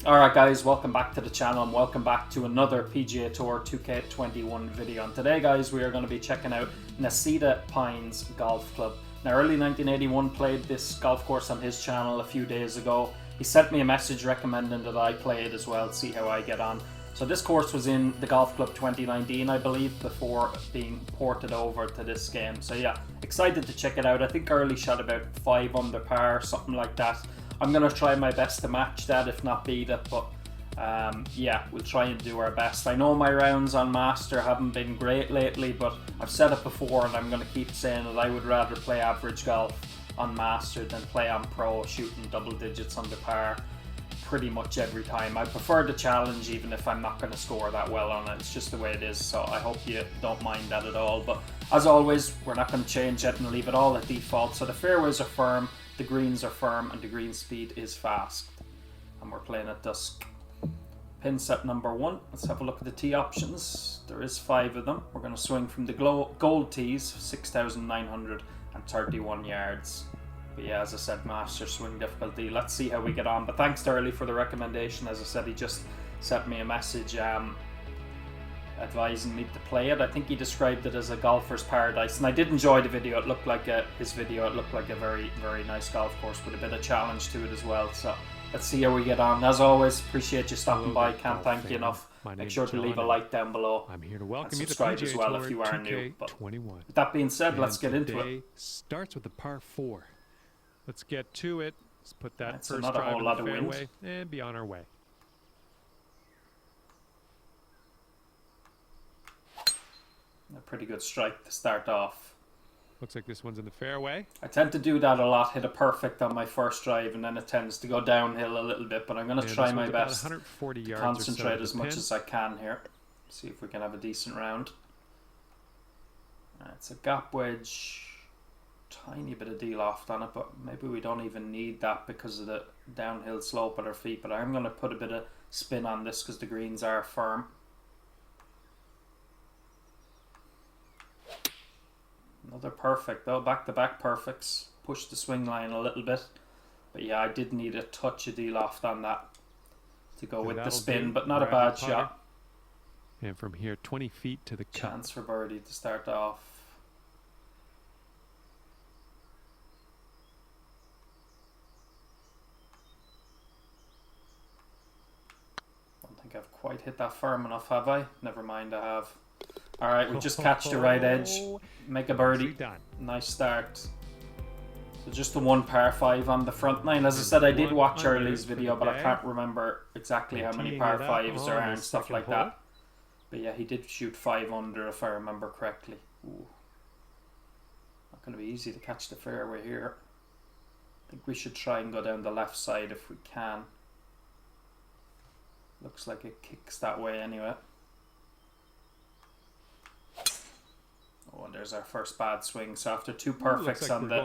Alright guys, welcome back to the channel and welcome back to another PGA Tour 2K21 video. And today guys, we are going to be checking out Necedah Pines Golf Club. Now early 1981 played this golf course on his channel a few days ago. He sent me a message recommending that I play it as well, see how I get on. So this course was in the Golf Club 2019 I believe, before being ported over to this game. So yeah, excited to check it out. I think early shot about 5 under par, something like that. I'm going to try my best to match that, if not beat it, but yeah, we'll try and do our best. I know my rounds on Master haven't been great lately, but I've said it before and I'm going to keep saying it. I would rather play average golf on Master than play on Pro, shooting double digits under par pretty much every time. I prefer the challenge even if I'm not going to score that well on it. It's just the way it is, so I hope you don't mind that at all. But as always, we're not going to change it and leave it all at default. So the fairways are firm, the greens are firm, and the green speed is fast. And we're playing at dusk. Pin set number 1. Let's have a look at the tee options. There is 5 of them. We're going to swing from the gold tees, 6,931 yards. But yeah, as I said, Master swing difficulty. Let's see how we get on. But thanks to Early for the recommendation. As I said, he just sent me a message advising me to play it. I think he described it as a golfer's paradise, and I did enjoy the video. It looked like his video. It looked like a very, very nice golf course with a bit of challenge to it as well. So let's see how we get on. As always, appreciate you stopping by. Can't thank you enough. Make sure to leave a like down below. I'm here to welcome you to subscribe as well if you are new. But with that being said, let's get into it. Starts with the par 4. Let's get to it. Let's put that That's first not a drive whole in lot the of wind. fairway and be on our way. A pretty good strike to start off. Looks like this one's in the fairway. I tend to do that a lot, hit a perfect on my first drive, and then it tends to go downhill a little bit, but I'm going to try my best to concentrate as much as I can here. See if we can have a decent round. It's a gap wedge. Tiny bit of de-loft on it, but maybe we don't even need that because of the downhill slope at our feet. But I'm going to put a bit of spin on this because the greens are firm. Another perfect though, back-to-back perfects. Push the swing line a little bit, but yeah, I did need a touch of de-loft on that to go with the spin, but not a bad shot. And from here, 20 feet to the cup. Chance for birdie to start off. I've quite hit that firm enough, have I? Never mind, I have. Alright, we just catch the right edge. Make a birdie. Nice start. So just the one par 5 on the front nine. As I said, I did watch Early's video, but I can't remember exactly how many par 5s there are and stuff like that. But yeah, he did shoot 5 under if I remember correctly. Ooh. Not going to be easy to catch the fairway here. I think we should try and go down the left side if we can. Looks like it kicks that way anyway. Oh, and there's our first bad swing. So after 2 perfects on the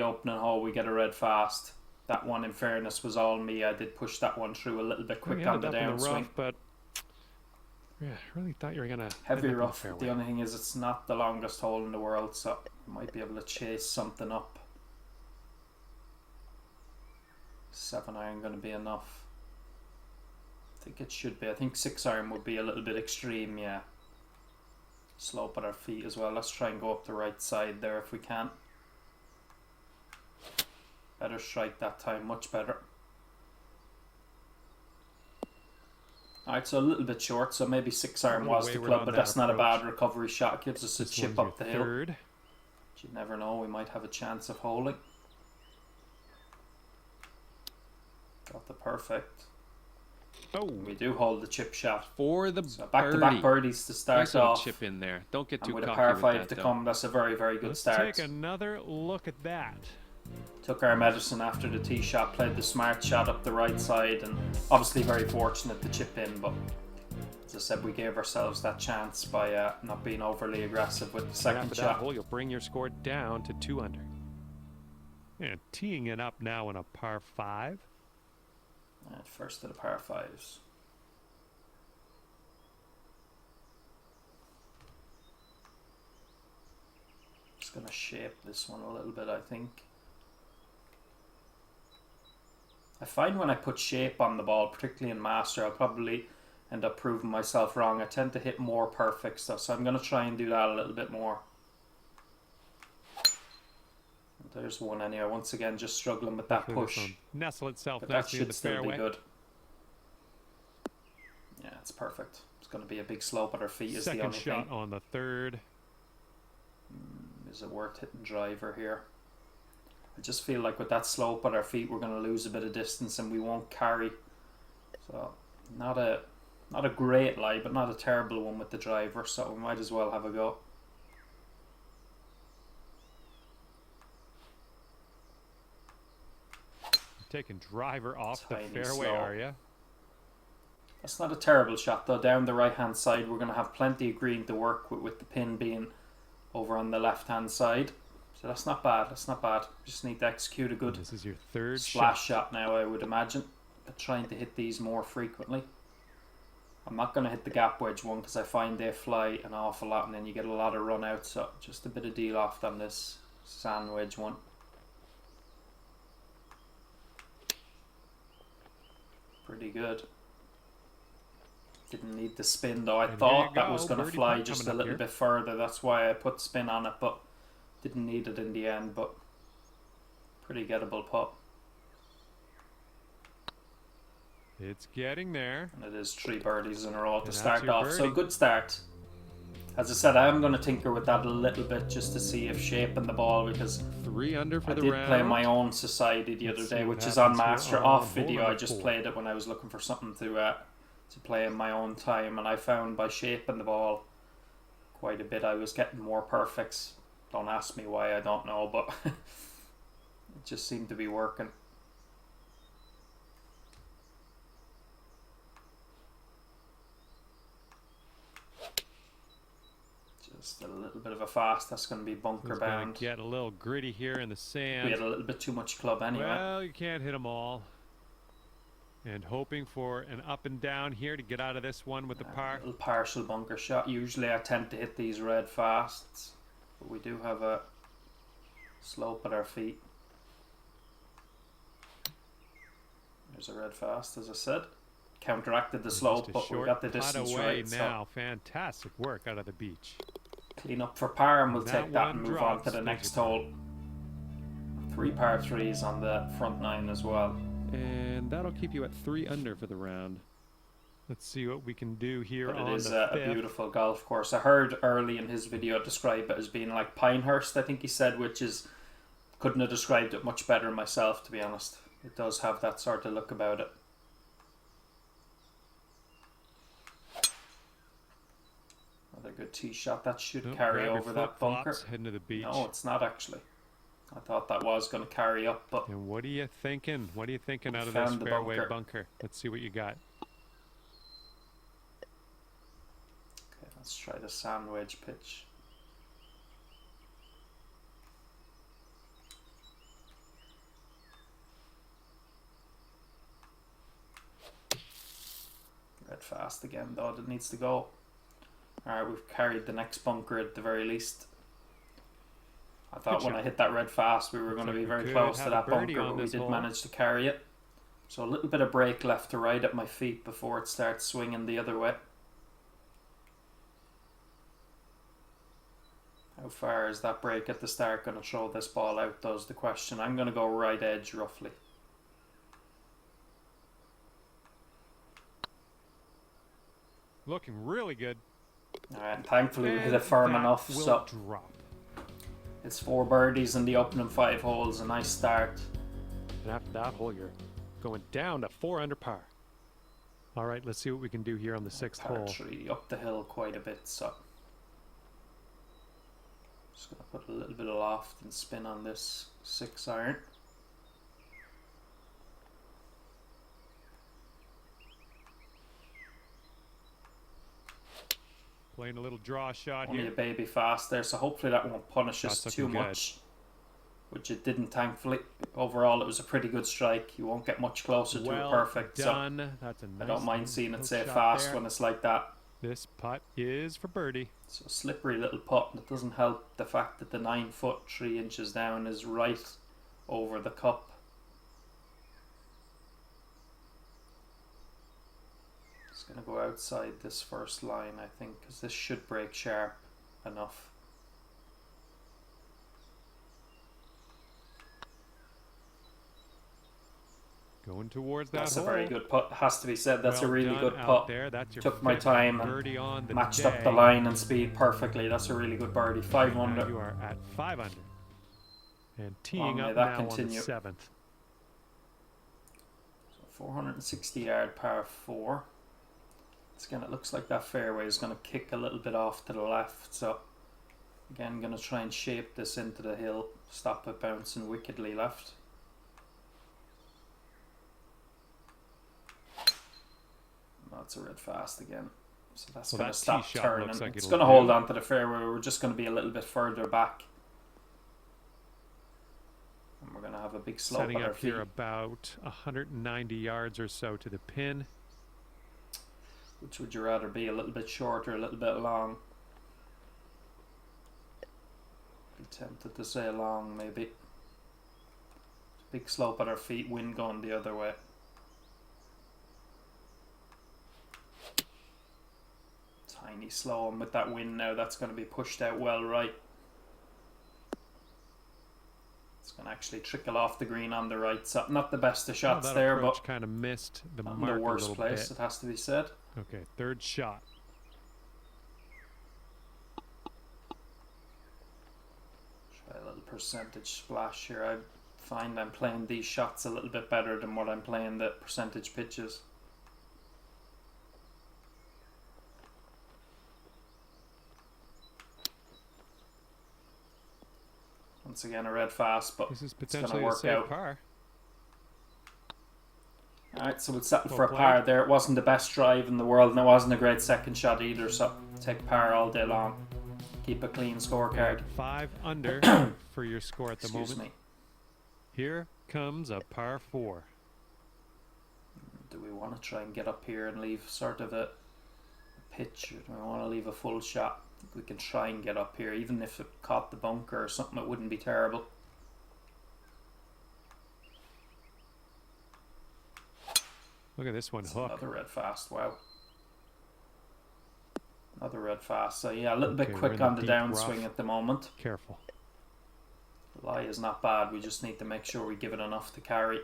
opening hole, we get a red fast. That one, in fairness, was all me. I did push that one through a little bit quick on the downswing. But yeah, I really thought you were going to heavy rough. The only thing is it's not the longest hole in the world, so I might be able to chase something up. 7 iron going to be enough. I think it should be. I think 6 iron would be a little bit extreme, yeah. Slope at our feet as well. Let's try and go up the right side there if we can. Better strike that time, much better. Alright, so a little bit short, so maybe 6 iron was the club, but that's not a bad recovery shot. Gives us a chip up the hill. But you never know, we might have a chance of holding. Got the perfect. Oh, we do hold the chip shot for the back-to-back birdies to start off. Chip in there. Don't get too with cocky a par with 5 that, to though. come. That's a very, very good start. Let's take another look at that. Took our medicine after the tee shot, played the smart shot up the right side, and obviously very fortunate to chip in. But as I said, we gave ourselves that chance by not being overly aggressive with the second shot. That hole, you'll bring your score down to 2 under. And teeing it up now in a par 5. First of the par 5s. Just going to shape this one a little bit, I think. I find when I put shape on the ball, particularly in Master, I'll probably end up proving myself wrong. I tend to hit more perfect stuff, so I'm going to try and do that a little bit more. There's one anyway. Once again, just struggling with that push. Nestle itself but that nicely in should the still fairway. be good. Yeah, it's perfect. It's going to be a big slope at our feet is the Second only shot thing. on the third. Is it worth hitting driver here? I just feel like with that slope at our feet, we're going to lose a bit of distance and we won't carry. So not a great lie, but not a terrible one with the driver. So we might as well have a go. Taking driver off Tiny the fairway, slow. are you? That's not a terrible shot though. Down the right hand side, we're going to have plenty of green to work with the pin being over on the left hand side. So that's not bad. That's not bad. Just need to execute a good This is your third splash shot now, I would imagine. But trying to hit these more frequently. I'm not going to hit the gap wedge one because I find they fly an awful lot and then you get a lot of run out. So just a bit of deal off on this sand wedge one. Pretty good. Didn't need the spin though. I thought that was going to fly just a little bit further. That's why I put spin on it, but didn't need it in the end. But pretty gettable putt. It's getting there. And it is 3 birdies in a row to start off. So good start. As I said, I am going to tinker with that a little bit just to see if shape in the ball, because 3 under for the round. I did play my own Society the other day, which is on Master off video. I just played it when I was looking for something to play in my own time, and I found by shaping the ball quite a bit I was getting more perfects. Don't ask me why, I don't know, but it just seemed to be working. Just a little bit of a fast. That's going to be bunker bound. Get a little gritty here in the sand. We had a little bit too much club anyway. Well, you can't hit them all. And hoping for an up and down here to get out of this one with the par. A little partial bunker shot. Usually I tend to hit these red fasts, but we do have a slope at our feet. There's a red fast, as I said. Counteracted the slope, but we got the distance right. Now, fantastic work out of the beach. Clean up for par, and we'll take that and move on to the next hole. 3 par 3s on the front 9 as well. And that'll keep you at 3 under for the round. Let's see what we can do here. But it is a beautiful golf course. I heard early in his video describe it as being like Pinehurst, I think he said, which is, couldn't have described it much better myself, to be honest. It does have that sort of look about it. Another good tee shot. That should carry over that bunker. Heading to the beach. No, it's not actually. I thought that was going to carry up, but... And what are you thinking? What are you thinking out of this fairway bunker? Let's see what you got. Okay, let's try the sand wedge pitch. Red fast again, though. It needs to go. Alright, we've carried the next bunker at the very least. I thought when I hit that red fast we were going to be very close to that bunker, but we did manage to carry it. So a little bit of break left to right at my feet before it starts swinging the other way. How far is that break at the start going to throw this ball out, though, is the question. I'm going to go right edge roughly. Looking really good. Alright, and thankfully we hit it firm enough, so drop. It's 4 birdies in the opening 5 holes, a nice start. And after that hole, you're going down to 4 under par. All right, let's see what we can do here on the 6th hole. Par 3 up the hill quite a bit, so just gonna put a little bit of loft and spin on this 6 iron. Playing a little draw shot Only here. a baby fast there, so hopefully that won't punish us too much. Which it didn't, thankfully. Overall, it was a pretty good strike. You won't get much closer to a perfect. Done. So that's a nice, I don't mind seeing it say fast when it's like that. This putt is for birdie. So slippery little putt, and it doesn't help the fact that the 9 foot 3 inches down is right over the cup. going to go outside this first line, I think, because this should break sharp enough. Going towards that That's hole. a very good putt, has to be said. That's well a really good putt. there. That's your Took my fifth time birdie on and the matched day. up the line and speed perfectly. That's a really good birdie. 5 Now under. you are at 5 under. And Long teeing may up that now continue. on the 7th. So 460 yard par 4. Again, it looks like that fairway is going to kick a little bit off to the left. So again, going to try and shape this into the hill. Stop it bouncing wickedly left. That's a red fast again. So that's going to stop turning. Like it's going to hold on to the fairway. We're just going to be a little bit further back. And we're going to have a big slope setting at our up feet. here about 190 yards or so to the pin. Which would you rather be? A little bit short or a little bit long? Be tempted to say long, maybe. Big slope at our feet, wind going the other way. Tiny slow, and with that wind now, that's going to be pushed out well right. It's going to actually trickle off the green on the right. So not the best of shots there, but kind of missed the not mark in the worst a little place, bit. it has to be said. Okay, third shot. Try a little percentage splash here. I find I'm playing these shots a little bit better than what I'm playing the percentage pitches. Once again, a red fast, but this is it's going to potentially work out. Par. Alright, so we'll settle for a par there. It wasn't the best drive in the world, and it wasn't a great second shot either, so take par all day long. Keep a clean scorecard. 5 under for your score at the moment. Me. Here comes a par 4. Do we want to try and get up here and leave sort of a pitch, or do we want to leave a full shot? I think we can try and get up here, even if it caught the bunker or something, it wouldn't be terrible. Look at this one, hook. Another red fast, wow. Another red fast. So yeah, a little bit quick on the downswing at the moment. Careful. The lie is not bad, we just need to make sure we give it enough to carry.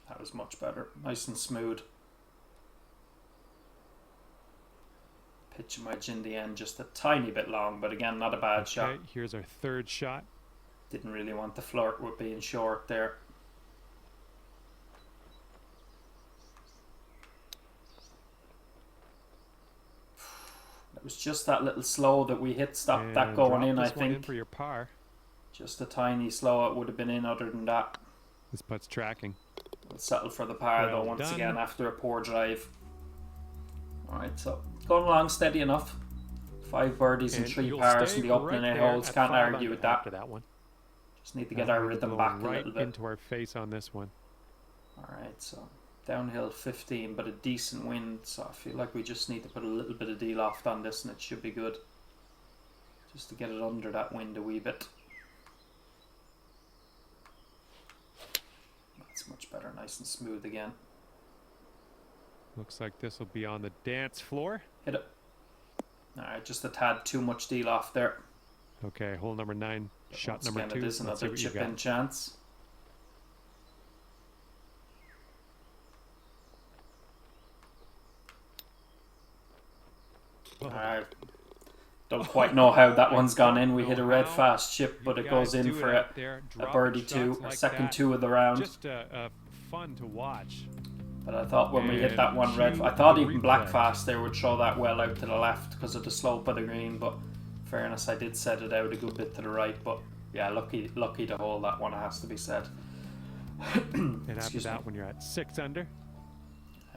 That was much better, nice and smooth. Pitching wedge in the end, just a tiny bit long, but again, not a bad shot. Here's our third shot. Didn't really want to flirt with being short there. It was just that little slow that we hit, stopped that going in, I think. In for your par. Just a tiny slow, it would have been in other than that. This putt's tracking. We'll settle for the par though, once again, after a poor drive. Alright, so going along steady enough. 5 birdies and 3 pars in the opening 8 holes. Can't argue with that. Just need to get our rhythm back a little bit. Into our face on this one. Alright, so downhill 15, but a decent wind, so I feel like we just need to put a little bit of de-loft on this and it should be good. Just to get it under that wind a wee bit. That's much better, nice and smooth again. Looks like this will be on the dance floor. Hit it. Alright, just a tad too much de-loft there. Okay, hole number 9, shot number 2. It is another chip-in chance. I don't quite know how that one's gone in. We hit a red fast chip, but it goes in for a birdie 2, our second 2 of the round. Just fun to watch. But I thought when we hit that one red, I thought even black fast there would throw that well out to the left because of the slope of the green. But in fairness, I did set it out a good bit to the right. But yeah, lucky to hold that one, it has to be said. And after that, when you're at 6 under,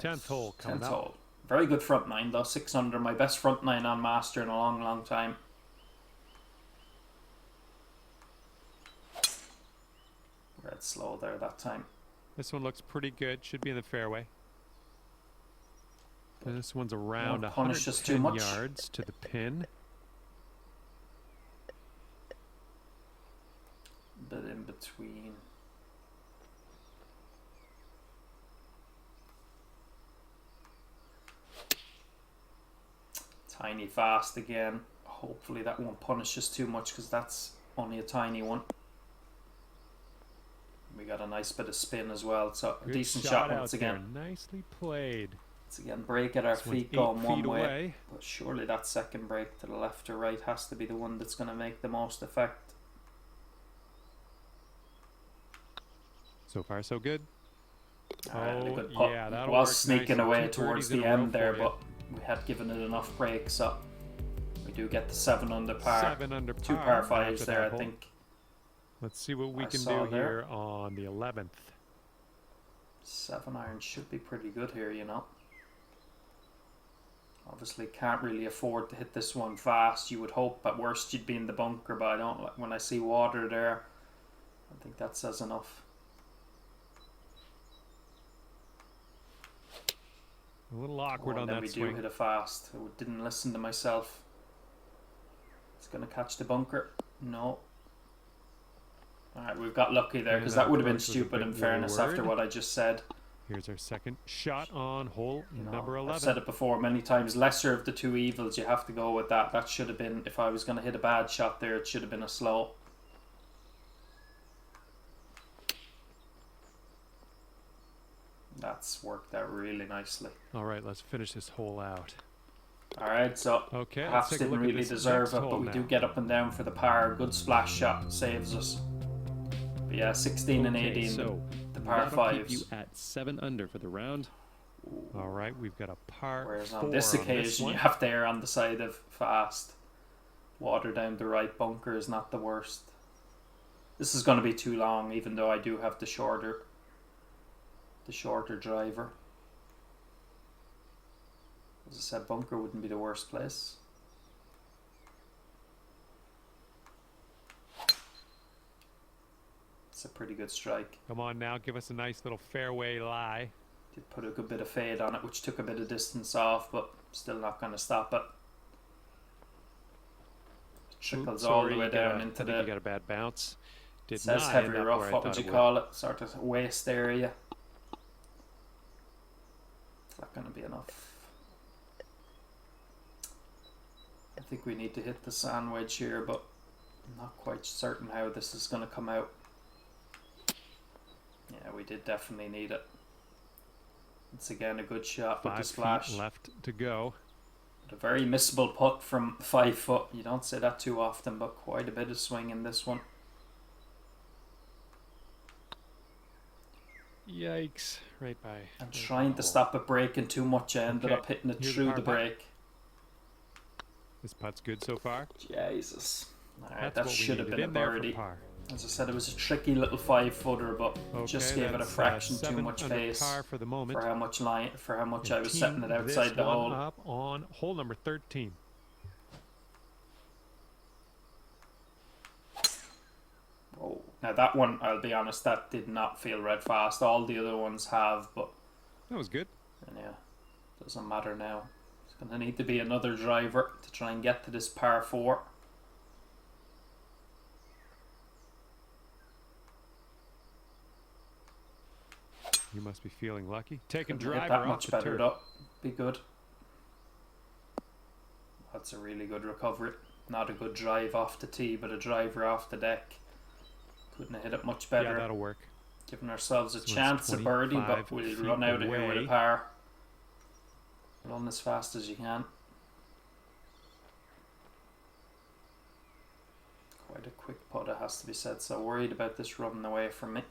10th hole coming up. 10th hole. Very good front 9 though, 6 under, my best front 9 on Master in a long time. Red slow there that time. This one looks pretty good, should be in the fairway. And this one's around 110 yards to the pin. bit in between. Tiny fast again. Hopefully that won't punish us too much because that's only a tiny one. We got a nice bit of spin as well, so a decent shot once again. Nicely played. Once again, break at our feet going one way, but surely that second break to the left or right has to be the one that's going to make the most effect. So far, so good. Alright, a good putt. Yeah, that was sneaking away towards the end there, but we had given it enough break, so we do get the 7 under par. 7 under par. 2 par 5s there, I think. Let's see what we can do here on the 11th. 7 iron should be pretty good here, you know. Obviously can't really afford to hit this one fast. You would hope at worst you'd be in the bunker, but I don't like when I see water there. I think that says enough. A little awkward on that swing. We do hit it fast. I didn't listen to myself. It's going to catch the bunker. No. Alright, we've got lucky there because that would have been stupid in fairness after what I just said. Here's our second shot on hole number 11. I've said it before many times. Lesser of the two evils, you have to go with that. That should have been, if I was going to hit a bad shot there, it should have been a slow. That's worked out really nicely. Alright, let's finish this hole out. Alright, so perhaps didn't really deserve it, but we do get up and down for the par. Good splash shot, saves us. But yeah, 16 and 18, so the par 5s. Keep you at 7 under for the round. Alright, we've got a par 4. Whereas on this occasion, you have to err on the side of fast. Water down the right bunker is not the worst. This is going to be too long, even though I do have the shorter driver. As I said, bunker wouldn't be the worst place. It's a pretty good strike. Come on now, give us a nice little fairway lie. Did put a good bit of fade on it, which took a bit of distance off, but still not going to stop it. Trickles all the way down into the... you got a bad bounce. It says heavy rough, what would you call it? Sort of waist area. It's not going to be enough. I think we need to hit the sand wedge here, but I'm not quite certain how this is going to come out. Yeah, we did definitely need it. It's again a good shot with the splash. 5 feet left to go. But a very missable putt from 5 foot. You don't say that too often, but quite a bit of swing in this one. Yikes. Right by. I'm trying to stop it breaking too much. I ended up hitting it through the break. This putt's good so far. Jesus. Alright, that should have been a birdie. As I said, it was a tricky little 5-footer, but just gave it a fraction too much pace for the moment. For how much I was setting it outside the hole. Up on hole number 13. Oh, now that one, I'll be honest, that did not feel red fast. All the other ones have, but that was good. And yeah, doesn't matter now. It's going to need to be another driver to try and get to this par 4. You must be feeling lucky. Taking driver driver that much better up. Be good. That's a really good recovery. Not a good drive off the tee, but a driver off the deck. Couldn't have hit it much better. Yeah, that'll work. Giving ourselves a chance of birdie, but we'll run out of here with a par. Run as fast as you can. Quite a quick putt, it has to be said. So worried about this running away from me.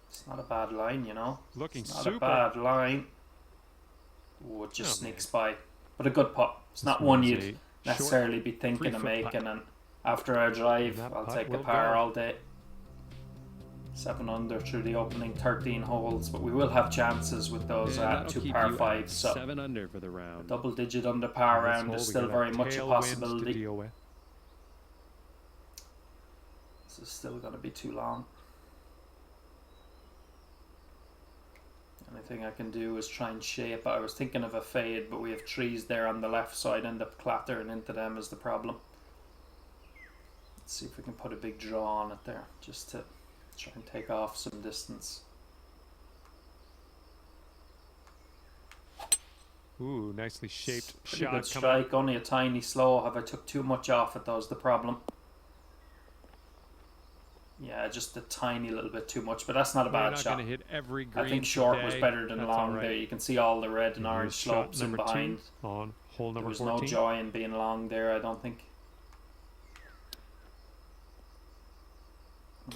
It's not a bad line, you know. Looking it's not super. a bad line. Oh, it just sneaks by. But a good putt. It's not one you'd necessarily be thinking of making. And after our drive, I'll take a par all day. 7 under through the opening 13 holes. But we will have chances with those 2 par 5s. So 7 under for the round. Double-digit under par round is still very much a possibility. This is still going to be too long. And I thing I can do is try and shape. I was thinking of a fade, but we have trees there on the left, so I'd end up clattering into them is the problem. Let's see if we can put a big draw on it there, just to try and take off some distance. Ooh, nicely shaped Pretty shot. good strike, only a tiny slow. Have I took too much off it though is the problem. Yeah, just a tiny little bit too much, but that's not a bad shot. Gonna hit every green I think short today. was better than That's long right. there. You can see all the red and Here's orange shot slopes in number behind. 2 on hole There number was 14. no joy in being long there, I don't think.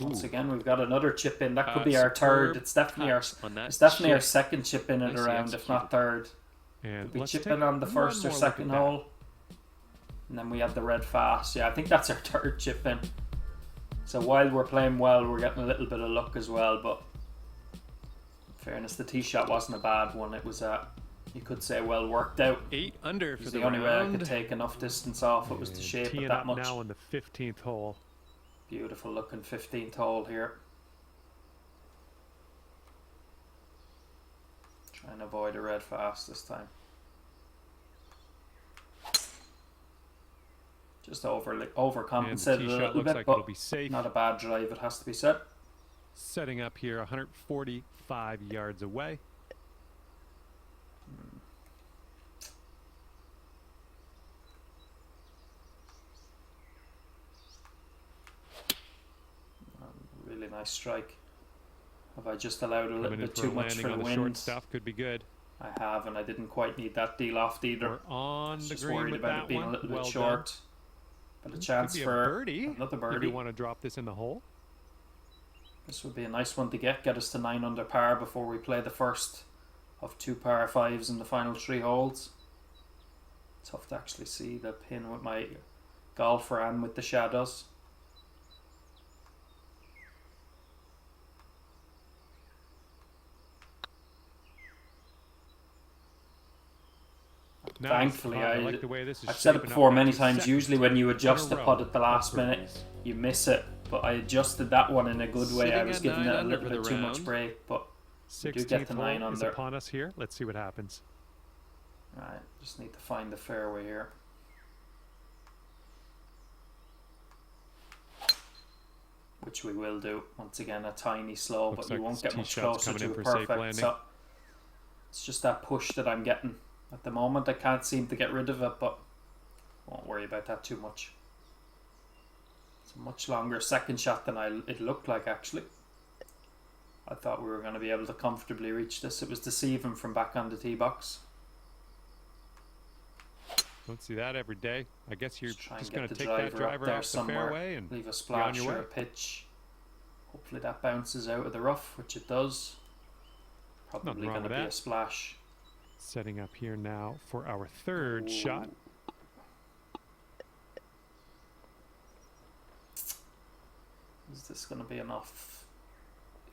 Once again, we've got another chip in. That could be our third. It's definitely our second chip in it around, if not third. And Could be let's chipping take on the one first or more look second at that. hole. And then we had the red fast. Yeah, I think that's our third chip in. So while we're playing well, we're getting a little bit of luck as well. But in fairness, the tee shot wasn't a bad one. It was you could say well worked out. 8 under for The the only way I round. could take enough distance off it was to shape it Teeing that up much. now on the 15th hole. Beautiful looking 15th hole here. Try and avoid a red fast this time. Just overcompensated And the tee a shot little looks bit, like but it'll be safe. not a bad drive, it has to be said. Setting up here 145 yards away. Really nice strike. Have I just allowed a little Coming in bit for too a much landing for on the the short wind? stuff could be good. I have, and I didn't quite need that deal off either. We're on the Just green worried with about that it being one. a little Well bit done. short. But a chance Could be for a birdie. another If birdie. you want to drop this in the hole. This would be a nice one to get us to 9 under par before we play the first of 2 par 5s in the final 3 holes. Tough to actually see the pin with my golfer and with the shadows. Nice. Thankfully, I like the way this is I've said it shaping up before now. many times, Second usually when you adjust the in a putt row at the last of minute, birdies. you miss it. But I adjusted that one in a good way. I Sitting was at giving 9 it a under little for the bit too much round. break, but we do 16th get to 9 hole is under. upon us here. Let's see what happens. Right, just need to find the fairway here. Which we will do. Once again, a tiny slow, Looks but you like won't this get tee much shot's closer coming in to a for a safe perfect. landing. So it's just that push that I'm getting at the moment. I can't seem to get rid of it, but won't worry about that too much. It's a much longer second shot than it looked like, actually. I thought we were going to be able to comfortably reach this. It was deceiving from back on the tee box. Don't see that every day. I guess you're Try and just get going to the take that driver up driver there off the somewhere. fairway and Leave a on splash your or way. a pitch. Hopefully that bounces out of the rough, which it does. Probably wrong going to with be that. a splash. setting up here now for our third shot. Is this going to be enough?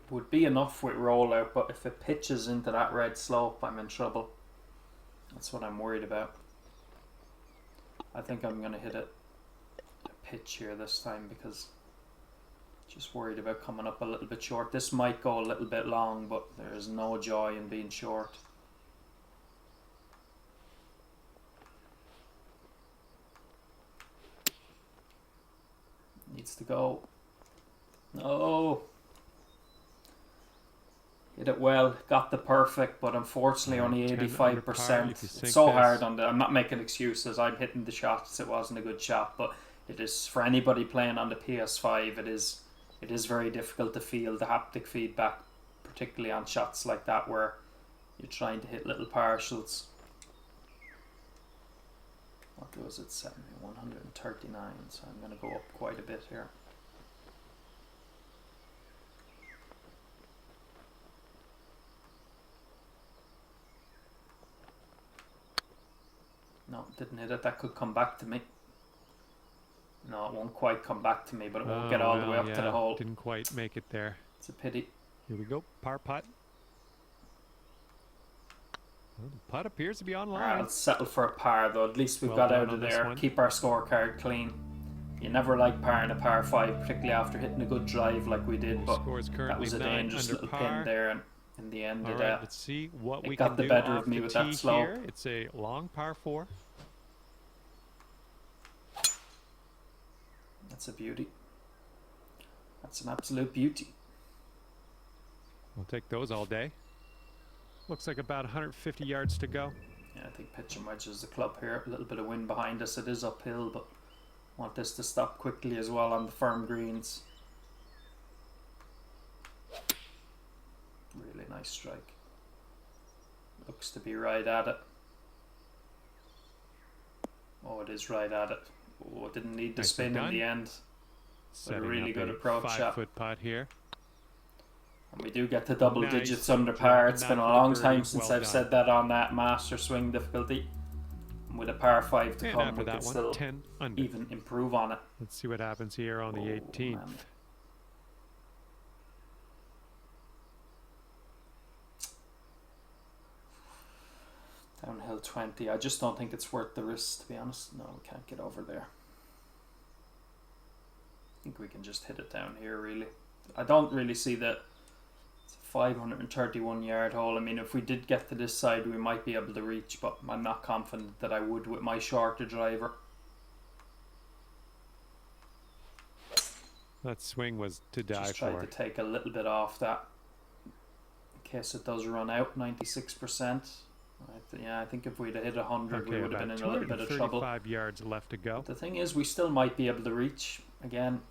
It would be enough with rollout, but if it pitches into that red slope, I'm in trouble. That's what I'm worried about. I think I'm going to hit a pitch here this time because just worried about coming up a little bit short. This might go a little bit long, but there is no joy in being short. Needs to go. No. Hit it well, got the perfect, but unfortunately only 10 under par 85%. if you It's sink so this. hard on the. I'm not making excuses. I'm hitting the shots. It wasn't a good shot, but it is for anybody playing on the PS5. It is very difficult to feel the haptic feedback, particularly on shots like that where you're trying to hit little partials. What was it? 139. So I'm going to go up quite a bit here. No, didn't hit it. That could come back to me. No, it won't quite come back to me, but it won't get all the way up to the hole. Didn't quite make it there. It's a pity. Here we go. Par putt. Well, the putt appears to be on Alright, line. let's settle for a par though. At least we've Well got done out of on this there. one. Keep our scorecard clean. You never like par in a par 5, particularly after hitting a good drive like we did, but Score is that currently was a 9 dangerous under little par. pin there, and in the end, All right, let's see what we got can the do better off of me the with that tee slope. here. It's a long par 4. That's a beauty. That's an absolute beauty. We'll take those all day. Looks like about 150 yards to go. Yeah, I think pitch and wedges the club here. A little bit of wind behind us. It is uphill, but I want this to stop quickly as well on the firm greens. Really nice strike. Looks to be right at it. Oh, it is right at it. Oh, it didn't need to Nicely spin done. in the end. But a Setting really up good a approach shot. 5-foot putt here. And we do get to double Nice. digits under par. Dropping It's that been a for the long birdie. time since Well I've done. said that on that master swing difficulty. And with a par 5 to And come, after we that can one, still 10 under. even improve on it. Let's see what happens here on the 18th. Man. Downhill 20. I just don't think it's worth the risk, to be honest. No, we can't get over there. I think we can just hit it down here, really. I don't really see that. It's a 531 yard hole. I mean, if we did get to this side, we might be able to reach, but I'm not confident that I would with my shorter driver. That swing was to die Just tried for. to take a little bit off that in case it does run out. 96%. Yeah, I think if we'd have hit 100, we would have been in a little bit of trouble. 235 yards left to go. The thing is, we still might be able to reach. Again,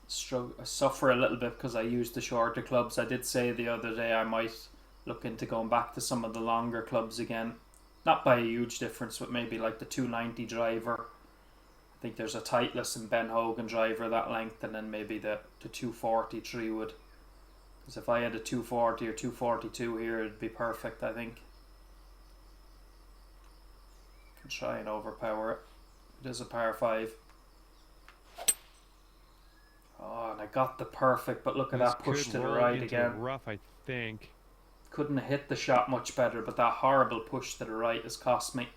I suffer a little bit because I use the shorter clubs. I did say the other day I might look into going back to some of the longer clubs again. Not by a huge difference, but maybe like the 290 driver. I think there's a Titleist and Ben Hogan driver that length, and then maybe the 243 would. Because if I had a 240 or 242 here, it'd be perfect, I think. Can try and overpower it. It is a par 5. Oh, and I got the perfect, but look at This that push could to the roll right into again. the rough, I think. Couldn't have hit the shot much better, but that horrible push to the right has cost me.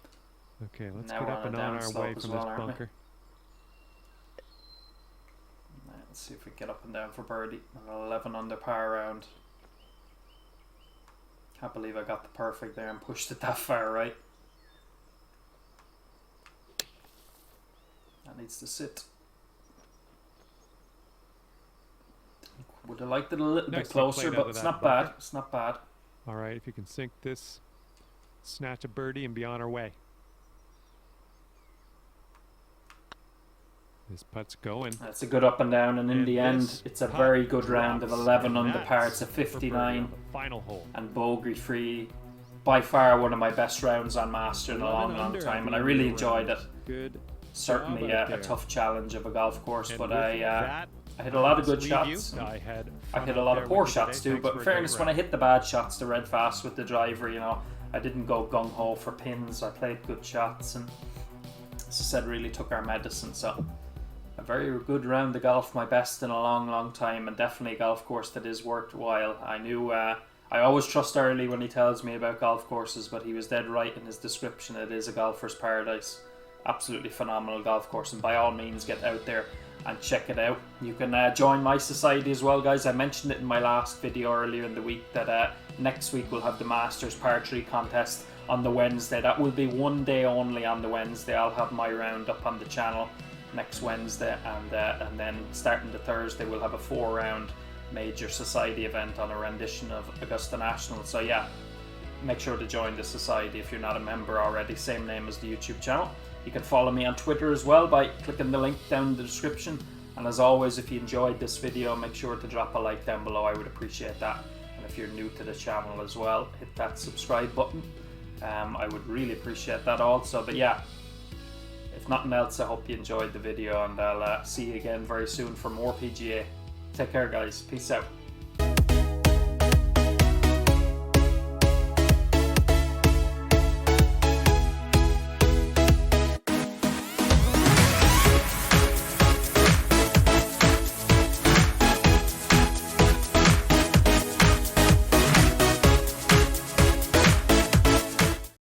Okay, let's Now get we're up on and a on our downslope way as from well, this aren't we? bunker. Let's see if we get up and down for birdie. An 11 under par round. Can't believe I got the perfect there and pushed it that far right. That needs to sit. Would have liked it a little bit Nicely closer, played out but of it's that not bunker. bad. It's not bad. All right, if you can sink this, snatch a birdie and be on our way. This putt's going. That's a good up and down, and in the end, it's a very good round of 11 under par. It's a 59 final hole. and bogey free. By far one of my best rounds on Master in a 11 long under time, and at I the really end of the enjoyed it. round. Good. Certainly job out a there. tough challenge of a golf course, And but with I that, hit a lot of good leave shots. you. I had I fun hit a out lot there of with poor you shots today. too, Thanks but for in a great fairness, when I round. hit the bad shots, the red fast with the driver, you know, I didn't go gung-ho for pins. I played good shots and, as I said, really took our medicine. So a very good round of golf, my best in a long time, and definitely a golf course that is worthwhile. I knew I always trust Early when he tells me about golf courses, but he was dead right in his description. It is a golfer's paradise. Absolutely phenomenal golf course, and by all means get out there and check it out. You can join my society as well, guys. I mentioned it in my last video earlier in the week that next week we'll have the Masters Par 3 contest on the Wednesday. That will be one day only on the Wednesday. I'll have my round up on the channel next Wednesday, and then starting the Thursday we'll have a 4-round major society event on a rendition of Augusta National. So yeah, make sure to join the society if you're not a member already. Same name as the YouTube channel. You can follow me on Twitter as well by clicking the link down in the description. And as always, if you enjoyed this video, make sure to drop a like down below. I would appreciate that. And if you're new to the channel as well, hit that subscribe button. I would really appreciate that also. But yeah, if nothing else, I hope you enjoyed the video, and I'll see you again very soon for more PGA. Take care, guys. Peace out.